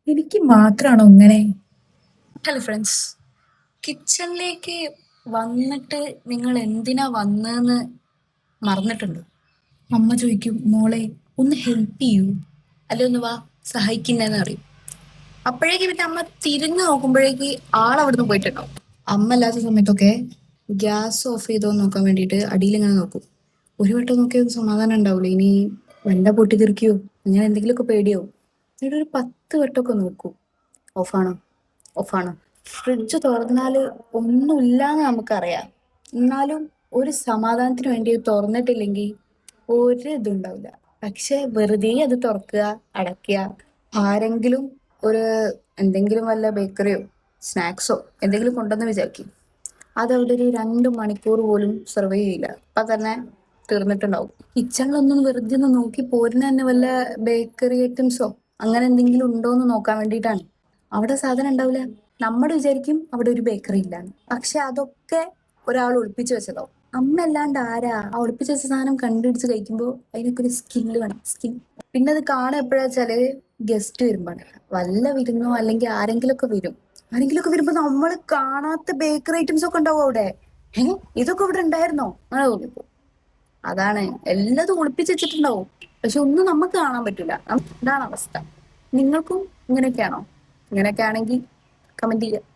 എനിക്ക് മാത്രാണോ ഇങ്ങനെ? Hello friends, കിച്ചണിലേക്ക് വന്നിട്ട് നിങ്ങൾ എന്തിനാ വന്നതെന്ന് മറന്നിട്ടുണ്ടോ? അമ്മ ചോദിക്കും, മോളെ ഒന്ന് ഹെൽപ്പ് ചെയ്യൂ, അല്ലെ ഒന്ന് വാ സഹായിക്കുന്നതെന്ന് പറയും. അപ്പോഴേക്ക് പിന്നെ അമ്മ തിരിഞ്ഞു നോക്കുമ്പോഴേക്ക് ആളവിടുന്ന് പോയിട്ടുണ്ടാവും. അമ്മ അല്ലാത്ത സമയത്തൊക്കെ ഗ്യാസ് ഓഫ് ചെയ്തോ നോക്കാൻ വേണ്ടിയിട്ട് അടിയിൽ ഇങ്ങനെ നോക്കും. ഒരു വട്ടം നോക്കിയാൽ സമാധാനം ഉണ്ടാവില്ല, ഇനി വെണ്ട പൊട്ടി തെറിക്കുകയോ അങ്ങനെ എന്തെങ്കിലുമൊക്കെ പേടിയാവും. എന്നിട്ട് ഒരു 10 വട്ടമൊക്കെ നോക്കും, ഓഫാണോ ഓഫാണോ. ഫ്രിഡ്ജ് തുറന്നാല് ഒന്നുമില്ലാന്ന് നമുക്കറിയാം, എന്നാലും ഒരു സമാധാനത്തിന് വേണ്ടി തുറന്നിട്ടില്ലെങ്കിൽ ഒരു ഇതുണ്ടാവില്ല. പക്ഷെ വെറുതെ അത് തുറക്കുക, അടയ്ക്കുക. ആരെങ്കിലും ഒരു എന്തെങ്കിലും വല്ല ബേക്കറിയോ സ്നാക്സോ എന്തെങ്കിലും കൊണ്ടെന്ന് വിചാരിക്കും, അതവിടെ ഒരു 2 മണിക്കൂർ പോലും സർവൈവ് ചെയ്യില്ല, അപ്പൊ തന്നെ തീർന്നിട്ടുണ്ടാവും. കിച്ചണിലൊന്നും വെറുതെ ഒന്ന് നോക്കി പോരുന്ന തന്നെ വല്ല ബേക്കറി ഐറ്റംസോ അങ്ങനെ എന്തെങ്കിലും ഉണ്ടോന്ന് നോക്കാൻ വേണ്ടിയിട്ടാണ്. അവിടെ സാധനം ഉണ്ടാവില്ല. നമ്മൾ വിചാരിക്കും അവിടെ ഒരു ബേക്കറി ഇല്ലാന്ന്, പക്ഷെ അതൊക്കെ ഒരാൾ ഒളിപ്പിച്ചു വെച്ചതോ. അമ്മ അല്ലാണ്ട് ആരാ ആ ഒളിപ്പിച്ചു വെച്ച സാധനം കണ്ടുപിടിച്ച് കഴിക്കുമ്പോൾ അതിനൊക്കെ ഒരു സ്കില്ല് വേണം, സ്കിൽ. പിന്നെ അത് കാണാൻ എപ്പോഴാ വെച്ചാല് ഗസ്റ്റ് വരുമ്പോഴാണ്. വല്ല വിരുന്നോ അല്ലെങ്കിൽ ആരെങ്കിലും ഒക്കെ വരുമ്പോ നമ്മൾ കാണാത്ത ബേക്കറി ഐറ്റംസ് ഒക്കെ ഉണ്ടാവും അവിടെ. ഇതൊക്കെ ഇവിടെ ഉണ്ടായിരുന്നോ അങ്ങനെ തോന്നിപ്പോ. അതാണ്, എല്ലാതും ഒളിപ്പിച്ച് വെച്ചിട്ടുണ്ടാവും, പക്ഷെ ഒന്നും നമുക്ക് കാണാൻ പറ്റൂല. ഇതാണ് അവസ്ഥ. നിങ്ങൾക്കും ഇങ്ങനെയൊക്കെയാണോ? ഇങ്ങനെയൊക്കെ ആണെങ്കിൽ കമന്റ് ചെയ്യുക.